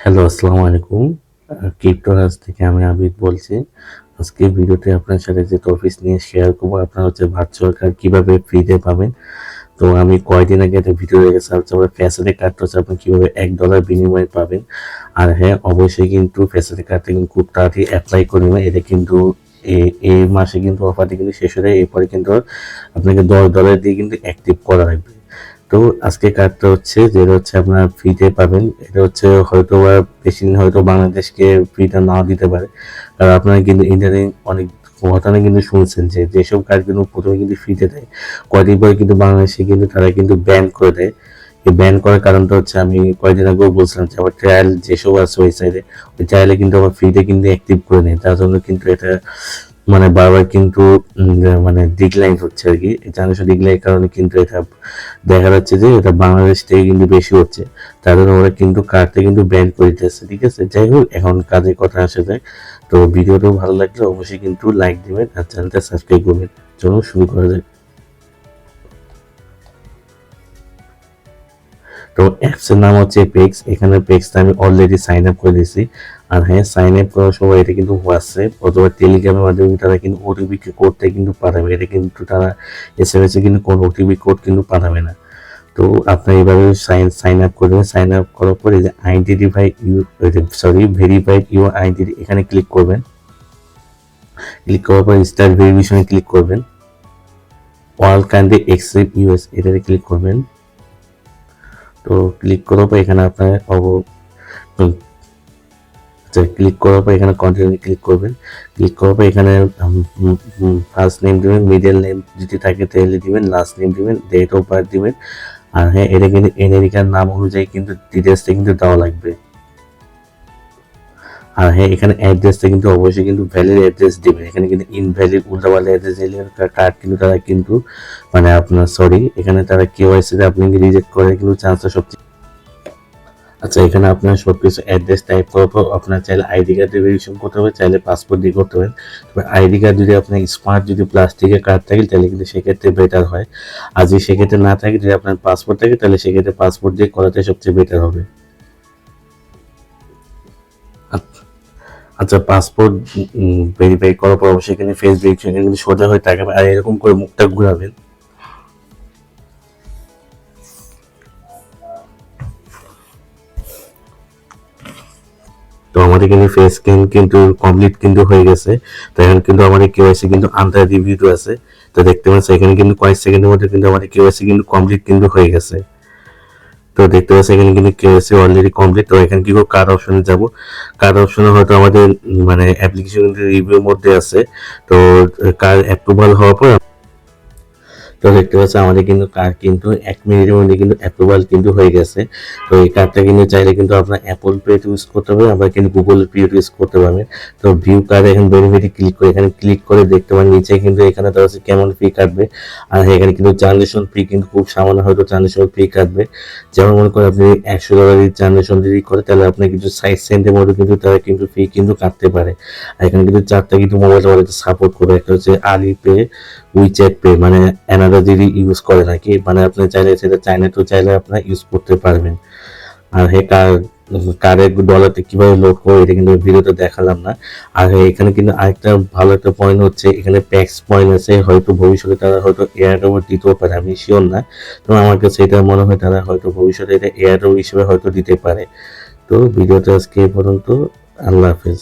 Hello, আসসালামু আলাইকুম। ক্রিপ্টোরাজ থেকে আমি আবিদ বলছি। আজকে ভিডিওতে আপনার সাথে যে টপিকস নিয়ে শেয়ার করবো, আপনার হচ্ছে ভার্চুয়াল কার্ড কিভাবে ফ্রিতে পাবেন। তো আমি কয়েকদিন আগে একটা ভিডিও দেখেছি, হচ্ছে আপনার ফ্যাসিলিটি কার্ডটা হচ্ছে আপনি কীভাবে $1 বিনিময়ে পাবেন। আর হ্যাঁ, অবশ্যই কিন্তু ফ্যাসিলিটি কার্ডটা কিন্তু খুব তাড়াতাড়ি অ্যাপ্লাই করে নেবেন। এটা কিন্তু এই মাসে কিন্তু অফারটি কিন্তু শেষ হয়ে যায়। এরপরে কিন্তু আপনাকে $10 দিয়ে কিন্তু অ্যাক্টিভ করা লাগবে। তো আজকে কার্ডটা হচ্ছে যেটা হচ্ছে আপনার ফ্রিতে পাবেন। এটা হচ্ছে হয়তো বা বেশি দিন হয়তো বাংলাদেশকে ফ্রিটা নাও দিতে পারে, কারণ আপনারা কিন্তু ইদানিং অনেক ঘটনা কিন্তু শুনছেন যে যেসব কার্ড কিন্তু প্রথমে কিন্তু ফ্রিতে দেয়, কয়েকদিন পরে কিন্তু বাংলাদেশে কিন্তু তারা কিন্তু ব্যান করে দেয়। এই ব্যান করার কারণটা হচ্ছে আমি কয়েকদিন আগেও বলছিলাম যে আবার ট্রায়াল যেসব আছে ওয়েবসাইটে, ওই ট্রায়ালে কিন্তু আবার ফ্রিতে কিন্তু অ্যাক্টিভ করে নেয়। তার জন্য কিন্তু এটা মানে বারবার কিন্তু মানে ডিক্লাইন হচ্ছে আর কি। ট্রানজাকশন ডিক্লাইনের কারণে কিন্তু এটা দেখা যাচ্ছে যে এটা বাংলাদেশ থেকে কিন্তু বেশি হচ্ছে। তার জন্য ওরা কিন্তু কার্ডটা কিন্তু ব্যান করে দিতেছে। ঠিক আছে, যাই হোক, এখন কাজের কথা আসা যায়। তো ভিডিওটাও ভালো লাগলে অবশ্যই কিন্তু লাইক দিবেন আর চ্যানেলটা সাবস্ক্রাইব করবেন। চলুন শুরু করা যাক। তো অ্যাপসের নাম হচ্ছে পেক্স। এখানে পেক্সটা আমি অলরেডি সাইন আপ করে দিয়েছি। আর হ্যাঁ, সাইন আপ করার সময় এটা কিন্তু হোয়াটসঅ্যাপ অথবা টেলিগ্রামের মাধ্যমে তারা কিন্তু ওটিপি কোডটা কিন্তু পাঠাবে। এটা কিন্তু তারা এসএমএস এ কিন্তু কোনো ওটিপি কোড কিন্তু পাঠাবে না। তো আপনার এইভাবে সাইন আপ করবেন। সাইন আপ করার পরে যে identify you verified your identity, এখানে ক্লিক করবেন। ক্লিক করার পর স্টার্ট ভেরিফিকেশনে ক্লিক করবেন। অল কাইন্ডলি এক্সেপ্ট ইউএস, এটাতে ক্লিক করবেন। তো ক্লিক করার পর এখানে আপনার আচ্ছা, ক্লিক করার পর এখানে কন্টিনিউ ক্লিক করবেন। ক্লিক করার পর এখানে ফার্স্ট নেম দিবেন, মিডল নেম যদি থাকে তাহলে দিবেন, লাস্ট নেম দিবেন, ডেট অফ বার্থ দিবেন। আর হ্যাঁ, এটা কিন্তু এনআইডিকার নাম অনুযায়ী কিন্তু ডিটেলসটা কিন্তু দেওয়া লাগবে। আর হ্যাঁ, এখানে অ্যাড্রেসটা কিন্তু অবশ্যই কিন্তু ভ্যালিড অ্যাড্রেস দিবেন। এখানে কিন্তু ইনভ্যালিড উল্টাপাল্টা অ্যাড্রেস দিলে কার্ড কিন্তু তারা কিন্তু মানে আপনার এখানে তারা কেওয়াইসিতে আপনাকে রিজেক্ট করার কিন্তু চান্সটা সবচেয়ে। আচ্ছা, এখানে আপনার সবকিছু অ্যাড্রেস টাইপ করার পর আপনার চাইলে আইডি কার্ড দিয়ে ভেরিফিকেশন করতে হবে, চাইলে পাসপোর্ট দিয়ে করতে পারেন। তবে আইডি কার্ড যদি আপনার স্মার্ট যদি প্লাস্টিকের কার্ড থাকে তাহলে কিন্তু সেক্ষেত্রে বেটার হয়। আর যদি সেক্ষেত্রে না থাকে, যদি আপনার পাসপোর্ট থাকে তাহলে সেক্ষেত্রে পাসপোর্ট দিয়ে করাতে সবচেয়ে বেটার হবে। আচ্ছা, পাসপোর্ট ভেরিফাই করার পর অবশ্যই এখানে ফেস ভেরিফিকেশন কিন্তু সোজা হয়ে থাকবে, আর এরকম করে মুখটা ঘুরাবেন। তো আমাদের কিন্তু ফেস স্ক্যান কিন্তু কমপ্লিট কিন্তু হয়ে গেছে। তো এখন কিন্তু আমাদের কেওয়াইসি কিন্তু আন্ডার রিভিউ আছে। তো দেখতে পাচ্ছেন এখানে কিন্তু কয়েক সেকেন্ডের মধ্যে কিন্তু আমাদের কেওয়াইসি কিন্তু কমপ্লিট কিন্তু হয়ে গেছে। তো দেখতে পাচ্ছি এখানে কিন্তু কেওয়াইসি অলরেডি কমপ্লিট। তো এখানে কি কার্ড অপশনে যাব। কার্ড অপশনে হয়তো আমাদের মানে অ্যাপ্লিকেশন রিভিউর মধ্যে আছে। তো কার্ড অ্যাপ্রুভাল হওয়ার পর তো দেখতে পাচ্ছি আমাদের কিন্তু কার্ড কিন্তু 1 মিনিটের মধ্যে কিন্তু অ্যাপ্রুভাল কিন্তু হয়ে গেছে। তো এই কার্ডটা কিন্তু চাইলে কিন্তু আপনার অ্যাপল পে ইউজ করতে হবে, আবার কিন্তু গুগল পে ইউজ করতে পারবেন। তো ভিউ কার্ড এখন বেনিফিটে ক্লিক করে এখানে ক্লিক করে দেখতে পারেন নিচে কিন্তু এখানে দেওয়া আছে কেমন ফি কাটবে। আর এখানে কিন্তু ট্রানজেকশন ফি কিন্তু খুব সামান্য হয়তো ট্রানজেকশন ফি কাটবে। যেমন মনে করেন আপনি $100 ট্রানজেকশন যদি করে তাহলে আপনার কিন্তু 60 সেন্টের মতো কিন্তু তারা কিন্তু ফি কিন্তু কাটতে পারে। আর এখানে কিন্তু 4টা কিন্তু মোবাইল ওয়ালেট সাপোর্ট করে। একটা হচ্ছে আলিপে, উইচ্যাট পে মানে অ্যানাদা যদি ইউজ করে নাকি, মানে আপনি চাইলে সেটা চাইনা তো চাইলে আপনার ইউজ করতে পারবেন। আর হ্যাঁ, কার্ডের ডলারটা কিভাবে লোড করবো এটা কিন্তু ভিডিওতে দেখালাম না। আর হ্যাঁ, এখানে কিন্তু আরেকটা ভালো একটা পয়েন্ট হচ্ছে এখানে প্যাক্স পয়েন্ট আছে, হয়তো ভবিষ্যতে তারা হয়তো এয়ারড্রপ দিতেও পারে, আমি শিওর না। তো আমার কাছে এটা মনে হয় তারা হয়তো ভবিষ্যতে এটা এয়ারড্রপ হিসেবে হয়তো দিতে পারে। তো ভিডিওটা আজকে এই পর্যন্ত। আল্লাহ হাফেজ।